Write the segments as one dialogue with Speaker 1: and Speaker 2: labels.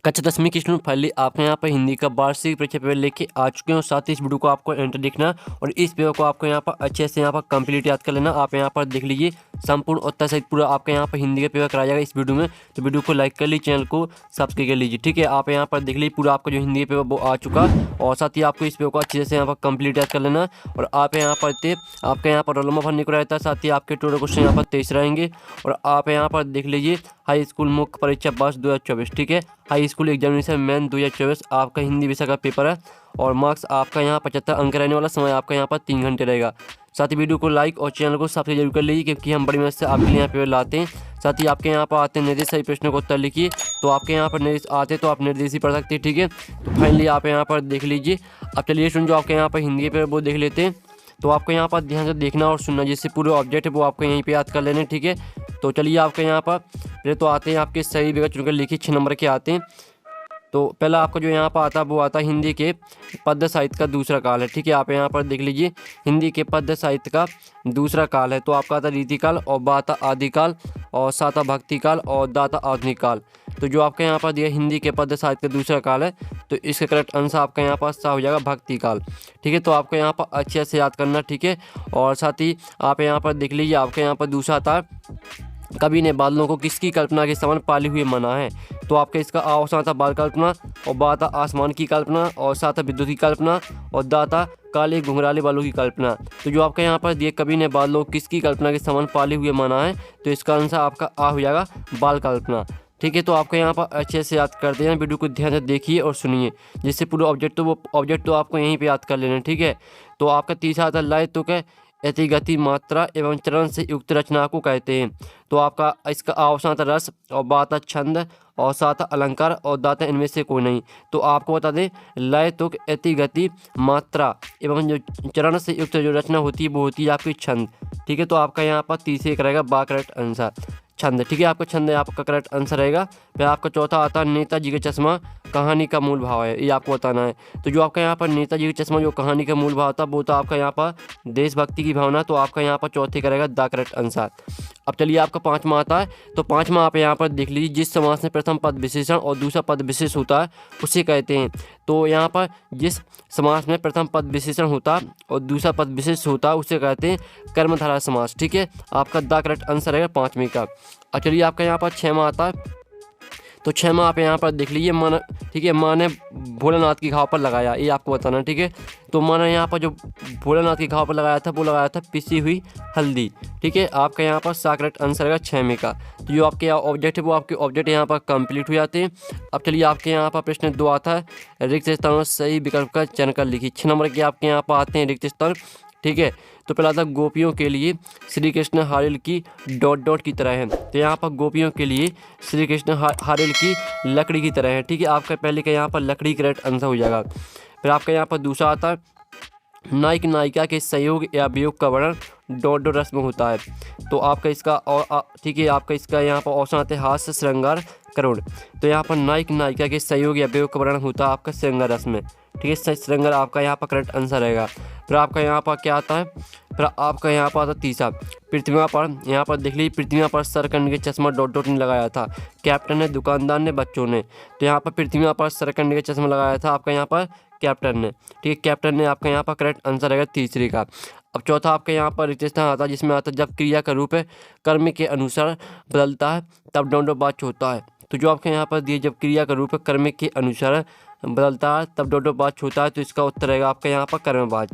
Speaker 1: कक्षा 10वीं की स्टूडेंट फाइनली आपके यहाँ पर हिंदी का वार्षिक परीक्षा पेपर लेके आ चुके हैं और साथ ही इस वीडियो को आपको एंटर देखना और इस पेपर को आपको यहाँ पर अच्छे से यहाँ पर कंप्लीट याद कर लेना। आप यहाँ पर देख लीजिए संपूर्ण उत्तर सहित पूरा आपके यहाँ पर हिंदी का पेपर कराया जाएगा इस वीडियो में। तो वीडियो को लाइक कर लीजिए, चैनल को सब्सक्राइब कर लीजिए। ठीक है, आप यहाँ पर देख लीजिए पूरा आपका जो हिंदी का पेपर वो आ चुका और साथ ही आपको इस पेपर को अच्छे से यहाँ पर कंप्लीट याद कर लेना। और आप यहाँ पर आपके यहाँ पर रोल नंबर भरने को रहता है, साथ ही आपके टोटल क्वेश्चन यहाँ पर 23 रहेंगे। और आप यहाँ पर देख लीजिए हाई स्कूल मुख्य परीक्षा वर्ष 2024। ठीक है, हाई स्कूल एग्जामिनेशन मेन 2024 आपका हिंदी विषय का पेपर है और मार्क्स आपका यहाँ 75 अंक रहने वाला। समय आपका यहाँ पर 3 घंटे रहेगा। साथ ही वीडियो को लाइक और चैनल को सब्सक्राइब जरूर कर लीजिए क्योंकि हम बड़ी मेहनत से आपके लिए यहाँ पेपर लाते हैं। साथ ही आपके यहाँ पर आते हैं निर्देश सही प्रश्नों को उत्तर लिखिए, तो आपके यहाँ पर निर्देश आते तो आप निर्देश ही पढ़ सकते हैं। ठीक है, तो फाइनली आप यहाँ पर देख लीजिए। अब चलिए स्टूडेंट जो आपके यहाँ पर हिंदी के पेपर वो देख लेते हैं। तो आपको यहाँ पर ध्यान से देखना और सुनना, जिससे पूरे ऑब्जेक्ट है वो आपको यहीं पे याद कर लेने। ठीक है, तो चलिए आपके यहाँ पर पहले तो आते हैं आपके सही विकल्प चुनकर लिखिए। 6 नंबर के आते हैं। तो पहला आपका जो यहाँ पर आता है वो आता है हिंदी के पद्य साहित्य का दूसरा काल है। ठीक है, आप यहाँ पर देख लीजिए हिंदी के पद्य साहित्य का दूसरा काल है। तो आपका आता रीतिकाल और बाता आदिकाल और साता भक्ति काल और दाता आधुनिक काल। तो जो आपके यहाँ पर दिया हिंदी के पद्य साहित्य का दूसरा काल है, तो इसका करेक्ट आंसर आपका यहाँ पर हो जाएगा भक्ति काल। ठीक है, तो आपको यहाँ पर अच्छे से याद करना। ठीक है, और साथ ही आप यहाँ पर देख लीजिए आपके यहाँ पर दूसरा आता है कवि ने बादलों को किसकी कल्पना के समान पाले हुए माना है। तो आपका इसका अवसान था बाल कल्पना और बाता आसमान की कल्पना और साथ विद्युत की कल्पना और दाता काले घुंघराले बालों की कल्पना। तो जो आपका यहाँ पर दिए कवि ने बादलों को किसकी कल्पना के समान पाले हुए माना है, तो इसका आंसर आपका आ हो जाएगा बाल कल्पना। ठीक है, तो आपको यहाँ पर अच्छे से याद करते हैं। वीडियो को ध्यान से देखिए और सुनिए, जिससे पूरा ऑब्जेक्ट तो आपको यहीं पे याद कर लेना। ठीक है, तो आपका तीसरा आता लय तुक यति गति मात्रा एवं चरण से युक्त रचना को कहते हैं। तो आपका इसका अवसान रस और बाता छंद और साथ अलंकार और दाता इनमें से कोई नहीं। तो आपको बता दें लय तुक यति गति मात्रा एवं जो चरण से युक्त जो रचना होती है वो होती है आपकी छंद। ठीक है, तो आपका यहाँ पर तीसरे एक रहेगा बा करेक्ट आंसर छंद। ठीक है, आपका छंद आपका करेक्ट आंसर रहेगा। फिर आपका चौथा आता है नेताजी का चश्मा कहानी का मूल भाव है, ये आपको बताना है। तो जो आपका यहाँ पर नेताजी का चश्मा जो कहानी का मूल भाव था वो तो आपका यहाँ पर देशभक्ति की भावना। तो आपका यहाँ पर चौथे का रहेगा द करेक्ट आंसर। अब चलिए आपका पाँचवा आता है। तो पाँचवा आप यहाँ पर देख लीजिए जिस समास में प्रथम पद विशेषण और दूसरा पद विशेष होता है उसे कहते हैं। तो यहाँ पर जिस समास में प्रथम पद विशेषण होता है और दूसरा पद विशेष होता है उसे कहते हैं कर्मधारय समास। ठीक है, आपका द करेक्ट आंसर रहेगा पाँचवें का। और चलिए आपका यहाँ पर छठवां आता है। तो छठवां आप यहाँ पर देख लीजिए मन। ठीक है, माँ ने भोलेनाथ की घाव पर लगाया, ये आपको बताना। ठीक है, तो माँ ने यहाँ पर जो भोलेनाथ की घाव पर लगाया था वो लगाया था पिसी हुई हल्दी। ठीक है, आपका यहाँ पर सा करेक्ट आंसर रहेगा 6वें का। तो जो आपके यहाँ ऑब्जेक्ट है वो आपके ऑब्जेक्ट यहाँ पर कंप्लीट हो जाते हैं। अब चलिए आपके यहाँ पर प्रश्न 2 आता है रिक्त स्थानों सही विकल्प का चयन कर लिखिए। 6 नंबर के आपके यहाँ पर आते हैं रिक्त स्थान। ठीक है, तो पहला था गोपियों के लिए श्री कृष्ण हारिल की डॉट डॉट की तरह है। तो यहाँ पर गोपियों के लिए श्री कृष्ण हारिल की लकड़ी की तरह है। ठीक है, आपका पहले का यहाँ पर लकड़ी करेक्ट आंसर हो जाएगा। फिर आपका यहाँ पर दूसरा आता है नायक नायिका के सहयोग या वियोग का वर्णन डॉट डॉट रस में होता है। तो आपका इसका और ठीक है, आपका इसका यहाँ पर ऑप्शन आते हैं हास्य श्रृंगार करुण। तो यहाँ पर नायक नायिका के सहयोग या वियोग का वर्णन होता है आपका श्रृंगार रस में। ठीक है, श्रृंगार आपका यहाँ पर करेक्ट आंसर रहेगा। फिर आपका यहाँ पर क्या आता है, फिर आपका यहाँ पर आता है तीसरा पृथ्वी पर। यहाँ पर देख लीजिए पृथ्वी पर सर करने के चश्मा डॉट डॉट ने लगाया था कैप्टन ने, दुकानदार ने, बच्चों ने। तो यहाँ पर पृथ्वी पर सर करने के चश्मा लगाया था आपका यहाँ पर कैप्टन ने। ठीक है, कैप्टन ने आपका यहाँ पर करेक्ट आंसर रहेगा तीसरे का। अब चौथा आपके यहाँ पर रिक्त स्थान आता है जिसमें आता है जब क्रिया का रूप है कर्म के अनुसार बदलता है तब डॉट बाच होता है। तो जो आपके यहाँ पर दिए जब क्रिया का रूप है कर्म के अनुसार बदलता है तब डॉट बाच होता है, तो इसका उत्तर रहेगा आपका यहाँ पर कर्मबाज।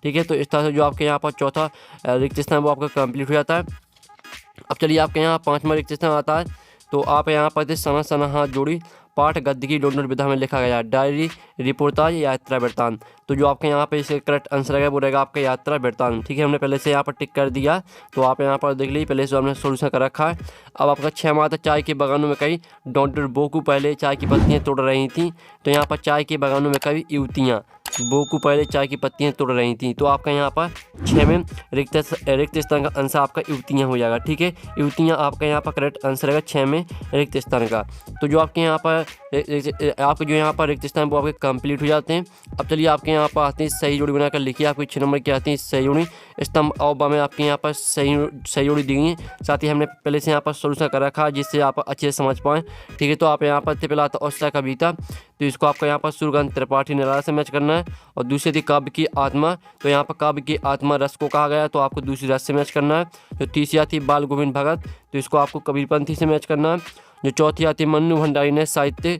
Speaker 1: ठीक है, तो इस तरह से जो आपके यहाँ पर चौथा रिक्त स्थान वो आपका कंप्लीट हो जाता है। अब चलिए आपके यहाँ 5वां रिक्त स्थान आता है। तो आप यहाँ पर सना सना हाथ जोड़ी पाठ गद्य की डॉट डॉट विधा में लिखा गया डायरी रिपोर्टाज यात्रा वृत्तांत। तो जो आपके यहाँ पे इसका करेक्ट आंसर रहेगा वो रहेगा आपका यात्रा वृत्तांत। ठीक है, हमने पहले से यहाँ पर टिक कर दिया, तो आप यहाँ पर देख लीजिए पहले से हमने सोल्यूशन कर रखा है। अब आपका 6वां आता चाय के बागानों में कई डॉट डॉट बोकू पहले चाय की पत्तियाँ तोड़ रही थी। तो यहाँ पर चाय के बागानों में कई युवतियाँ बोकू पहले चाय की पत्तियां तोड़ रही थी। तो आपका यहाँ पर 6 में रिक्त स्थान का आंसर आपका युवतियाँ हो जाएगा। ठीक है, युवतियाँ आपका यहाँ पर करेक्ट आंसर रहेगा 6 में रिक्त स्थान का। तो जो आपके यहाँ पर आपके जो यहाँ पर रिक्त स्थान वो आपके कंप्लीट हो जाते हैं। अब चलिए आपके यहाँ पर आते हैं सही जोड़ी बनाकर लिखिए। आपके 6 नंबर की आती है सही जोड़ी। स्तंभ और बा में आपके यहाँ पर सही जोड़ी दी गई है। साथ ही हमने पहले से यहाँ पर सोल्यूशन कर रखा है जिससे आप अच्छे से समझ पाएँ। ठीक है, तो आप यहाँ पर पहला आता औसला कविता, तो इसको आपका यहाँ पर सूर्यकांत त्रिपाठी निराला से मैच करना है। और दूसरी थी काव्य की आत्मा, तो यहाँ पर काव्य की आत्मा रस को कहा गया, तो आपको दूसरी रस से मैच करना है। जो तीसरी आती है बाल गोविंद भगत, तो इसको आपको कबीरपंथी से मैच करना है। जो चौथी आती है मन्नू भंडारी ने साहित्य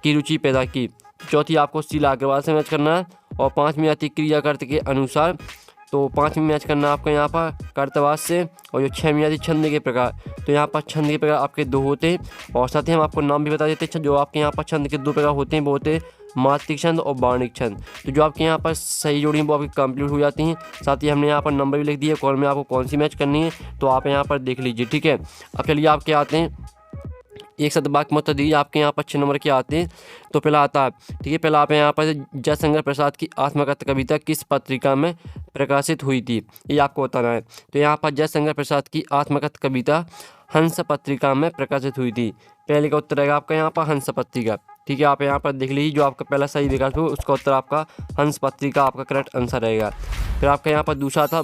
Speaker 1: की रुचि पैदा की, चौथी आपको शीला अग्रवाल से मैच करना है। और पाँचवीं आती है क्रियाकर्त के अनुसार, तो पाँचवीं मैच करना है आपको यहाँ पर कर्तवास से। और जो 6वीं आती है छंद के प्रकार, तो यहाँ पर छंद के प्रकार आपके 2 होते हैं। और साथ ही हम आपको नाम भी बता देते हैं, जो आपके यहाँ पर छंद के 2 प्रकार होते हैं वो होते हैं मात्रिक छंद और बाणिक छंद। तो जो आपके यहाँ पर सही जोड़ी वो आपकी कंप्लीट हो जाती हैं। साथ ही हमने यहाँ पर नंबर भी लिख दिए कॉल में आपको कौन सी मैच करनी है, तो आप यहाँ पर देख लीजिए। ठीक है, अब चलिए आपके आते हैं एक शब्द वाक्य में उत्तर दीजिए। आपके यहाँ पर 6 नंबर के आते हैं। तो पहला आता है, ठीक है, पहला आप यहाँ पर जयशंकर प्रसाद की आत्मकथा कविता किस पत्रिका में प्रकाशित हुई थी, ये आपको बताना है। तो यहाँ पर जयशंकर प्रसाद की आत्मकथा कविता हंस पत्रिका में प्रकाशित हुई थी। पहले का उत्तर रहेगा आपका यहाँ पर हंस पत्रिका। ठीक है, आप यहाँ पर देख लीजिए, जो आपका पहला सही विकल्प हो उसका उत्तर आपका हंस पत्रिका आपका करेक्ट आंसर रहेगा। फिर आपका यहाँ पर दूसरा था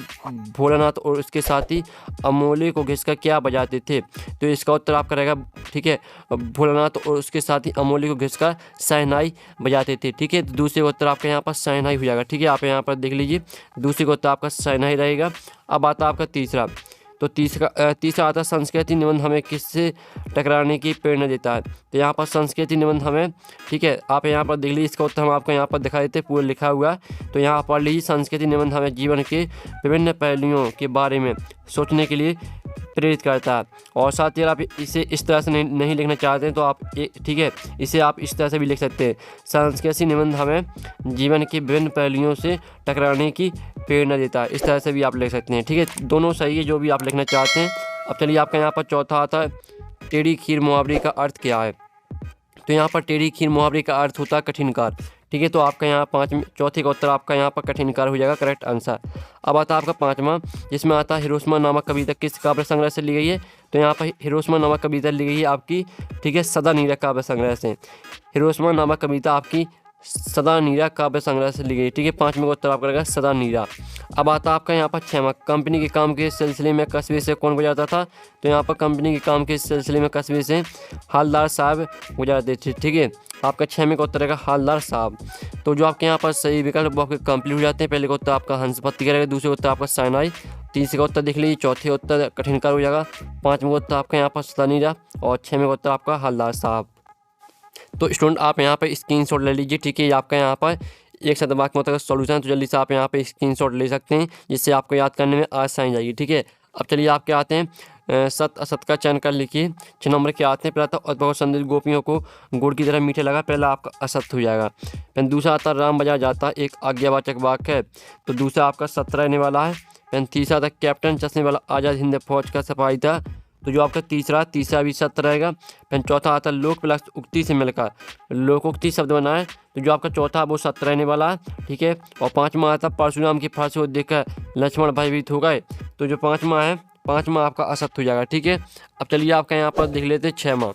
Speaker 1: भोलानाथ और उसके साथी अमोले को घिसकर क्या बजाते थे, तो इसका उत्तर आपका रहेगा, ठीक है, भोलानाथ और उसके साथी अमोले को घिसकर शहनाई बजाते थे। ठीक है, तो दूसरे का उत्तर आपका यहाँ पर शहनाई हो जाएगा। ठीक है, आप यहाँ पर देख लीजिए, दूसरे का उत्तर आपका शहनाई रहेगा। अब आता आपका तीसरा, तो तीसरा आता संस्कृति निबंध हमें किससे टकराने की प्रेरणा देता है, तो यहाँ पर संस्कृति निबंध हमें, ठीक है, आप यहाँ पर देख लीजिए, इसका उत्तर हम आपको यहाँ पर दिखा देते पूरा लिखा हुआ है। तो यहाँ पर लीजिए, संस्कृति निबंध हमें जीवन के विभिन्न पहलुओं के बारे में सोचने के लिए प्रेरित करता है। और साथ ही आप इसे इस तरह से नहीं लिखना चाहते हैं तो आप ठीक है, इसे आप इस तरह से भी लिख सकते हैं, संस्कृति निबंध हमें जीवन के विभिन्न पहलुओं से टकराने की प्रेरणा देता है। इस तरह से भी आप लिख सकते हैं। ठीक है, दोनों सही है जो भी आप लिखना चाहते हैं। अब चलिए आपका यहाँ पर चौथा आता है टेढ़ी खीर मुहावरे का अर्थ क्या है, तो यहाँ पर टेढ़ी खीर मुहावरे का अर्थ होता है कठिनकार। ठीक है, तो आपका यहाँ चौथे का उत्तर आपका यहाँ पर कठिनकार हो जाएगा करेक्ट आंसर। अब आता है आपका पाँचवा, जिसमें आता है हिरोशिमा नामक कविता किस काव्य संग्रह से ली गई है, तो यहाँ पर हिरोशिमा नामक कविता ली गई है आपकी, ठीक है, सदा नीरा काव्य संग्रह से। हिरोशिमा नामक कविता आपकी सदा नीरा काव्य संग्रह से ली गई। ठीक है, पाँचवें का उत्तर आपका रहेगा सदा नीरा। अब आता है आपका यहाँ पर छठवां, कंपनी के काम के सिलसिले में कस्बे से कौन गुजरता था, तो यहाँ पर कंपनी के काम के सिलसिले में कस्बे से हालदार साहब गुजरते थे। ठीक है, आपका 6वें का उत्तर रहेगा हालदार साहब। तो जो आपके यहाँ पर सही विकल्प वो आपके कंप्लीट हो जाते हैं। पहले का उत्तर आपका हंस पत्रिका रहेगा, दूसरे का उत्तर आपका शहनाई, तीसरे का उत्तर देख लीजिए, चौथे का उत्तर कठिनकार हो जाएगा, पाँचवें का उत्तर आपका यहाँ पर सदा नीरा और 6वें का उत्तर आपका हालदार साहब। तो स्टूडेंट आप यहाँ पर स्क्रीनशॉट ले लीजिए। ठीक है, आपका यहाँ पर एक शब्द वाक्य मतलब सॉल्यूशन, तो जल्दी से आप यहाँ पे स्क्रीनशॉट ले सकते हैं जिससे आपको याद करने में आसानी जाएगी। ठीक है, अब चलिए आपके आते हैं सत असत का चयन कर लिखिए। 6 नंबर के आते हैं, पहला था बहुत संदेश गोपियों को गुड़ की तरह मीठे लगा, पहला आपका असत हो जाएगा। फिर दूसरा आता राम बाजार जाता एक आज्ञावाचक वाक्य है, तो दूसरा आपका 17 रहने वाला है। फिर तीसरा था कैप्टन चश्मे वाला आज़ाद हिंद फौज का सिपाही था, तो जो आपका तीसरा भी 7 रहेगा। फिर चौथा आता लोक प्लस उक्ति से मिलकर लोकोक्ति शब्द बना है, तो जो आपका चौथा वो 7 रहने वाला है। ठीक है, और पाँचवा आता परशुराम की फांसी को देखकर लक्ष्मण भयभीत हो गए, तो जो पाँचवा आपका असत हो जाएगा। ठीक है, अब चलिए आपका यहाँ पर देख लेते हैं 6वां,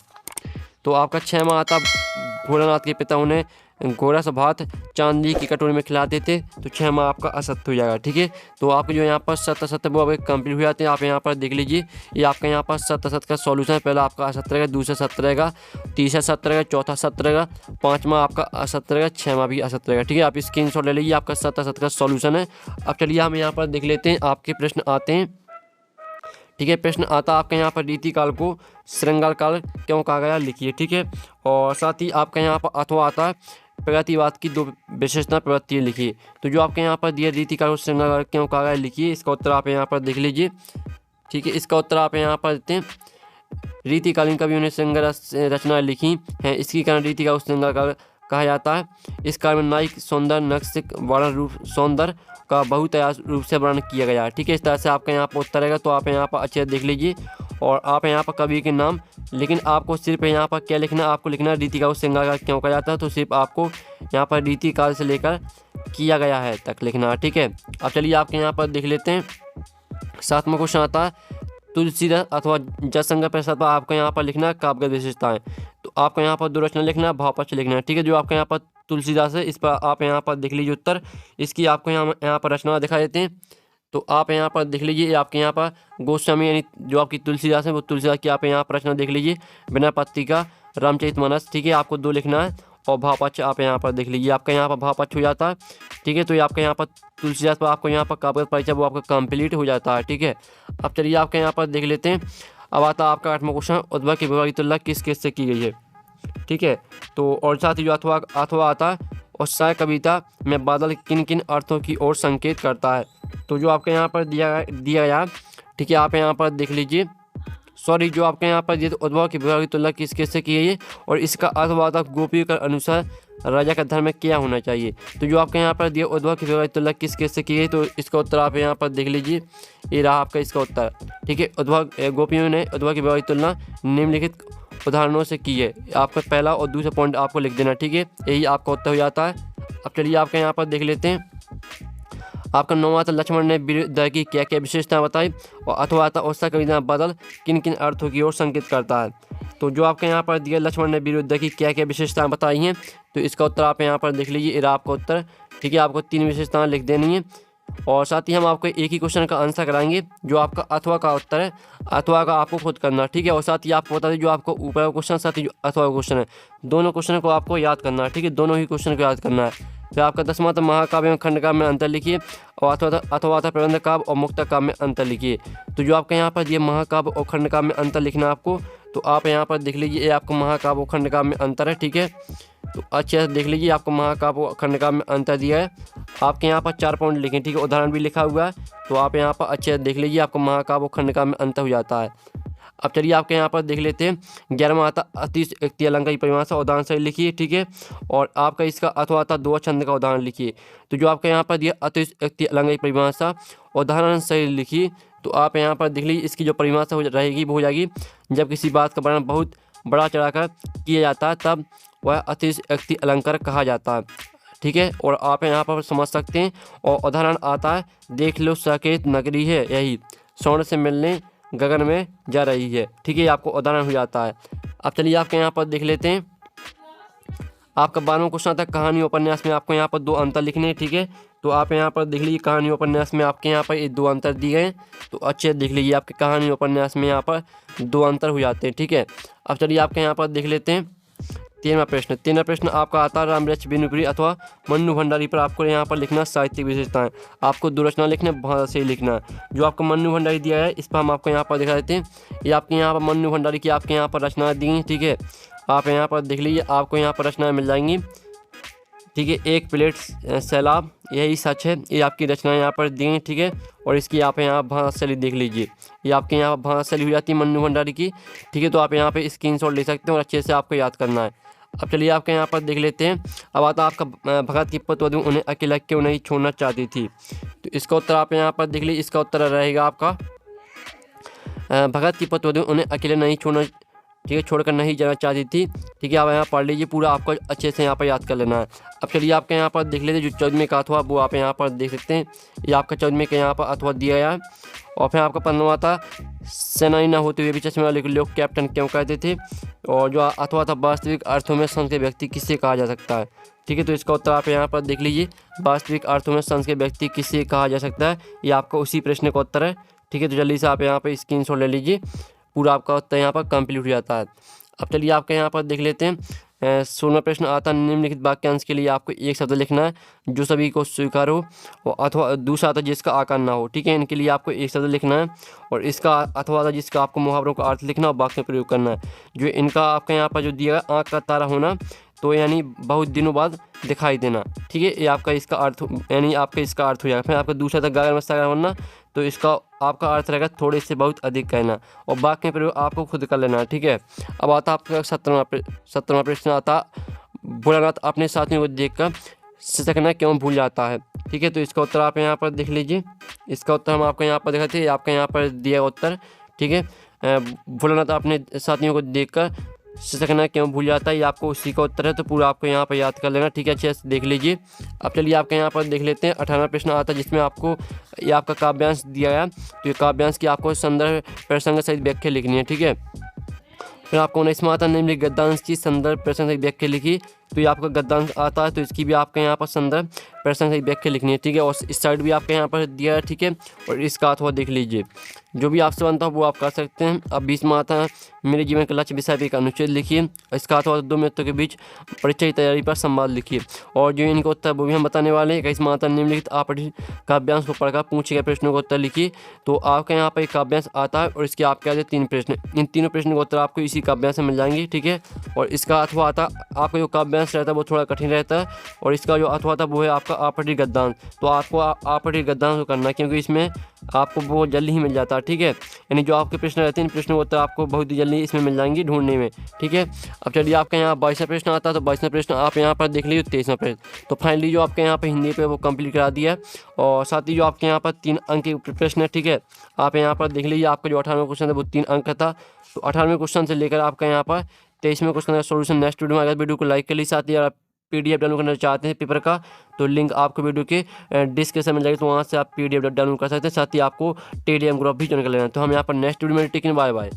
Speaker 1: तो आपका 6वां आता भोलानाथ के पिता उन्हें गोरस भात चांदी की कटोरी में खिलाते थे, तो 6वां आपका असत हो जाएगा। ठीक है, तो आपके जो यहाँ पर सत असत वो अब कंप्लीट हो जाते हैं। आप यहाँ पर देख लीजिए, ये आपका यहाँ पर सत असत का सॉल्यूशन है। पहला आपका असत रहेगा, दूसरा सत रहेगा, तीसरा सत रहेगा, चौथा सत रहेगा, पाँचवा आपका असत रहेगा, 6वां भी असत रहेगा। ठीक है, आप स्क्रीनशॉट ले लीजिए, आपका सत असत का सॉल्यूशन है। अब चलिए हम यहाँ पर देख लेते हैं, आपके प्रश्न आते हैं। ठीक है, प्रश्न आता आपके यहाँ पर रीति काल को श्रृंगार काल क्यों कहा गया, लिखिए। ठीक है, और साथ ही आपका यहाँ पर अथवा आता है प्रगतिवाद की 2 विशेषता प्रवृत्तियाँ लिखिए। तो जो आपके यहाँ पर दिया रीति काल को श्रृंगार काल क्यों कहा गया, लिखिए। इसका उत्तर आप यहाँ पर देख लीजिए। ठीक है, इसका उत्तर आप यहाँ पर देते हैं, रीतिकालीन कवियों ने श्रृंगार रचनाएँ लिखी हैं, इसके कारण रीति काल को श्रृंगार काल कहा जाता है। इस काल में नायिक सौंदर्य नक्सिक वर्णन रूप सौंदर्य का बहुतयास रूप से वर्णन किया गया है। ठीक है, इस तरह से आपका यहाँ पर उत्तर रहेगा, तो आप यहाँ पर अच्छे देख लीजिए। और आप यहाँ पर कवि के नाम, लेकिन आपको सिर्फ यहाँ पर क्या लिखना है, आपको लिखना है रीतिका को श्रृंगार क्यों कहा जाता है, तो सिर्फ आपको यहाँ पर रीतिकाल से लेकर किया गया है तक लिखना है। ठीक है, अब चलिए आपके यहाँ पर देख लेते हैं। 7वां क्वेश्चन आता है तुलसीदास अथवा जयशंकर प्रसाद पर आपको यहाँ पर लिखना है काव्यगत विशेषताएं। तो आपको यहाँ पर 2 रचना लिखना है, भावपक्ष लिखना है। ठीक है, जो आपके यहाँ पर तुलसीदास है, इस पर आप यहाँ पर देख लीजिए उत्तर। इसकी आपको यहाँ पर रचना दिखा देते हैं। तो आप यहाँ पर देख लीजिए, आपके यहाँ पर गोस्वामी यानी जो आपकी तुलसीदास है वो तुलसीदास की आप यहाँ पर रचना देख लीजिए, बिना पत्रिका, रामचरितमानस। ठीक है, आपको 2 लिखना है। और भावपक्ष आप यहाँ पर देख लीजिए, आपका यहाँ पर भावपक्ष हो जाता है। ठीक है, तो ये आपका यहाँ पर तुलसीदास पर आपको यहाँ पर काव्यगत परिचय वो आपका कंप्लीट हो जाता है। ठीक है, अब चलिए आपके यहाँ पर देख लेते हैं। अब आता है आपका 8वां क्वेश्चन, उद्भव की विभाग की तुलना किस किस से की गई है। ठीक है, तो और साथ ही जो अथवा आता है, और साय कविता में बादल किन किन अर्थों की ओर संकेत करता है। तो जो आपके यहाँ पर दिया गया, ठीक है, आप यहाँ पर देख लीजिए। सॉरी, जो आपके यहाँ पर ये उद्भव की विभाग की तुलना किस किस से की गई है, और इसका अर्थ था गोपी के अनुसार राजा का धर्म क्या होना चाहिए। तो जो आपके यहाँ पर दिया उद्भव की विभाग की तुलना किस किस से की गई, तो इसका उत्तर आप यहाँ पर देख लीजिए, ये रहा आपका इसका उत्तर। ठीक है, गोपियों ने उद्भव की विभाग की तुलना निम्नलिखित उदाहरणों से की है। आपका पहला और दूसरा पॉइंट आपको लिख देना। ठीक है, यही आपका उत्तर हो जाता है। अब चलिए आपके यहाँ पर देख लेते हैं। आपका 9वां था लक्ष्मण ने वीर की क्या क्या विशेषताएं बताई, और अथवा आता उसका कविता बदल किन किन अर्थों की ओर संकेत करता है। तो जो आपके यहाँ पर दिया लक्ष्मण ने वीर की क्या क्या विशेषताएं बताई हैं, तो इसका उत्तर आप यहाँ पर देख लीजिए, इरा आपका उत्तर। ठीक है, आपको 3 विशेषताएं लिख देनी है, और साथ ही हम आपको एक ही क्वेश्चन का आंसर कराएंगे, जो आपका अथवा का उत्तर है, अथवा का आपको खुद करना। ठीक है, और साथ ही आपको बता दें जो आपको ऊपर का क्वेश्चन साथ ही जो अथवा का क्वेश्चन है, दोनों क्वेश्चन को आपको याद करना है। ठीक है, दोनों ही क्वेश्चन को याद करना है। फिर आपका 10वां था महाकाव्य एवं खंडकाव्य में अंतर लिखिए, और अथवा था प्रबंध काव्य और मुक्तक काव्य में अंतर लिखिए। तो जो आपके यहाँ पर ये महाकाव्य और खंडकाव्य में अंतर लिखना है आपको, तो आप यहाँ पर देख लीजिए, ये आपको महाकाव्य और खंडकाव्य में अंतर है। ठीक है, तो अच्छे से देख लीजिए, आपको महाकाव्य और खंडकाव्य में अंतर दिया है। आपके यहाँ पर 4 पॉइंट लिखें। ठीक है, उदाहरण भी लिखा हुआ है, तो आप यहाँ पर अच्छे से देख लीजिए, आपको महाकाव्य और खंडकाव्य में अंतर हो जाता है। अब चलिए आपके यहाँ पर देख लेते हैं। 11वां आता अतिशयोक्ति अलंकार की परिभाषा, उदाहरण सही लिखिए। ठीक है, और आपका इसका अथवा आता द्वय छंद का उदाहरण लिखिए। तो जो आपके यहाँ पर दिया अतिशयोक्ति अलंकार की परिभाषा, उदाहरण सही लिखिए। तो आप यहाँ पर देख लीजिए, इसकी जो परिभाषा रहेगी वो हो जाएगी, जब किसी बात का वर्णन बहुत बड़ा चढ़ाकर किया जाता है तब वह अतिशयोक्ति अलंकार कहा जाता है। ठीक है, और आप यहाँ पर समझ सकते हैं। और उदाहरण आता है, देख लो साकेत नगरी है यही, स्वर्ण से मिलने गगन में जा रही है। ठीक है, आपको उदाहरण हो जाता है। अब चलिए आपके यहाँ पर देख लेते हैं। आपका 12वां क्वेश्चन आता है कहानी उपन्यास में आपको यहाँ पर 2 अंतर लिखने हैं। ठीक है, तो आप यहाँ पर देख लीजिए, कहानी उपन्यास में आपके यहाँ पर ये 2 अंतर दिए गए हैं, तो अच्छे देख लीजिए, आपके कहानी उपन्यास में यहाँ पर 2 अंतर हो जाते हैं। ठीक है, अब चलिए आपके यहाँ पर देख लेते हैं 13वां प्रश्न। 13वां प्रश्न आपका आता है रामवृक्ष बिनुपुरी अथवा मन्नू भंडारी पर आपको यहाँ पर लिखना साहित्यिक विशेषताएं। आपको 2 रचना लिखना, बहुत सही लिखना है। जो आपको मन्नू भंडारी दिया है, इस पर हम आपको यहाँ पर दिखा देते हैं। ये आपके यहाँ पर मन्नू भंडारी की आपके यहाँ पर रचनाएं दी हैं। ठीक है, आप यहाँ पर देख लीजिए, आपको यहाँ पर रचनाएं मिल जाएंगी। ठीक है, एक प्लेट सैलाब यही सच है, ये आपकी रचनाएं यहाँ पर दी हैं। ठीक है, और इसकी आप यहाँ भाषा शैली देख लीजिए, ये आपके यहाँ भाषा शैली हो जाती है मन्नू भंडारी की। ठीक है, तो आप यहाँ पे स्क्रीनशॉट ले सकते हैं और अच्छे से आपको याद करना है। अब चलिए आपके यहाँ पर देख लेते हैं। अब आता आपका भगत की पुत्रवधू उन्हें अकेला क्यों नहीं छोड़ना चाहती थी। तो इसका उत्तर आप यहाँ पर देख लीजिए, इसका उत्तर रहेगा आपका भगत की पुत्रवधू उन्हें अकेले नहीं छोड़ना, ठीक है, छोड़कर नहीं जाना चाहती थी। ठीक है, आप यहाँ पढ़ लीजिए, पूरा आपको अच्छे से यहाँ पर याद कर लेना है। अब चलिए आपके यहाँ पर देख लेते हैं, जो 14वें का अथवा वो आप यहाँ पर देख सकते हैं। ये आपका 14वें का यहाँ पर अथवा दिया गया है। और फिर आपका 15वां था सेनानी न होते हुए भी चश्मे वाले लोग कैप्टन क्यों कहते थे। और जो अथवा था वास्तविक अर्थों में संस्कृत व्यक्ति किसे कहा जा सकता है। ठीक है, तो इसका उत्तर आप यहाँ पर देख लीजिए, वास्तविक अर्थों में संस्कृत व्यक्ति किसे कहा जा सकता है, ये आपका उसी प्रश्न का उत्तर है। ठीक है, तो जल्दी से आप यहाँ पर स्क्रीनशॉट ले लीजिए, पूरा आपका उत्तर यहाँ पर कंप्लीट हो जाता है। अब चलिए आपके यहाँ पर देख लेते हैं। 16वां प्रश्न आता है निम्नलिखित वाक्यांश के लिए आपको एक शब्द लिखना है जो सभी को स्वीकार हो, और अथवा दूसरा आता जिसका आकार ना हो। ठीक है, इनके लिए आपको एक शब्द लिखना है, और इसका अथवा आता जिसका आपको मुहावरों का अर्थ लिखना और वाक्य में प्रयोग करना है। जो इनका आपका यहाँ पर जो दिया है, आँख का तारा होना, तो यानी बहुत दिनों बाद दिखाई देना। ठीक है, ये आपका इसका अर्थ यानी आपका इसका अर्थ हो जाएगा। फिर आपका दूसरा था गागर में सागर बनना, तो इसका आपका अर्थ रहेगा थोड़े से बहुत अधिक कहना, और वाक्य में प्रयोग आपको खुद कर लेना है। ठीक है, अब आता आपका 17वां प्रश्न आता भोलानाथ अपने साथियों को देखकर सिसकना क्यों भूल जाता है। ठीक है, तो इसका उत्तर आप यहाँ पर देख लीजिए, इसका उत्तर हम आपको यहाँ पर दिखाते हैं, आपका यहाँ पर दिया उत्तर। ठीक है, भूलना था अपने साथियों को देखकर सकना क्यों भूल जाता है, ये आपको उसी का उत्तर है। तो पूरा आपको यहाँ पर याद कर लेना, ठीक है, अच्छे से देख लीजिए। अब चलिए आपके यहाँ पर देख लेते हैं 18वां प्रश्न आता है, जिसमें आपको ये आपका काव्यांश दिया है। तो ये काव्यांश की आपको संदर्भ प्रसंग सहित व्याख्या लिखनी है, ठीक है। फिर आपको 19वां आता है निम्नलिखित गद्यांश की संदर्भ प्रसंग सहित व्याख्या लिखी। तो ये आपका गद्यांश आता है, तो इसकी भी आपके यहाँ पर संदर्भ प्रसंग सहित व्याख्या लिखनी है, ठीक है। और इस साइड भी आपके यहाँ पर दिया है, ठीक है। और इसका अथवा देख लीजिए, जो भी आपसे बनता है वो आप कर सकते हैं। अब 20वां आता है मेरे जीवन के लक्ष्य विषय पे एक अनुच्छेद लिखिए। इसका अथवा 2 मित्रों के बीच परीक्षा की तैयारी पर संवाद लिखिए। और जो इनका उत्तर वो भी हम बताने वाले हैं। 21वां आता है निम्नलिखित आपठित काव्यांश को पढ़कर पूछे गए प्रश्नों का उत्तर लिखिए। तो आपके यहाँ पर एक काव्यांश आता है और इसके आपके आते 3 प्रश्न। इन तीनों प्रश्नों का उत्तर आपको इसी काव्यांश से मिल जाएंगे, ठीक है। और इसका अथवा आता आपका जो काव्यांश रहता है वो थोड़ा कठिन रहता है, और इसका जो अथवा था वो है आपका आपठित गद्यांश। तो आपको आपठित गद्यांश करना है, क्योंकि इसमें आपको बहुत जल्दी ही मिल जाता है, ठीक है। यानी जो आपके प्रश्न रहते हैं इन प्रश्नों का उत्तर आपको बहुत ही जल्दी इसमें मिल जाएंगे ढूंढने में, ठीक है। अब चलिए आपके यहाँ 22वां प्रश्न आता है। तो 22वां प्रश्न आप यहाँ पर देख लीजिए 23वां प्रश्न। तो फाइनली जो आपके यहाँ पर हिंदी पे वो कंप्लीट करा दिया है। और साथ ही जो आपके यहाँ पर 3 अंक के प्रश्न है, ठीक है। आप यहाँ पर देख लीजिए आपका जो 18वां क्वेश्चन था वो 3 अंक का था। तो 18वें क्वेश्चन से लेकर आपका यहाँ पर 23वें क्वेश्चन का सोल्यूशन नेक्स्ट वीडियो में। अगर वीडियो को लाइक कर लीजिए, साथ ही आप PDF डाउनलोड करना चाहते हैं पेपर का, तो लिंक आपको वीडियो के डिस्क्रिप्शन में जाएगी, तो वहाँ से आप PDF डाउनलोड कर सकते हैं। साथ ही आपको टेलीग्राम ग्रुप भी ज्वाइन कर लेना है। तो हम यहाँ पर नेक्स्ट वीडियो में टेकिंग बाय बाय।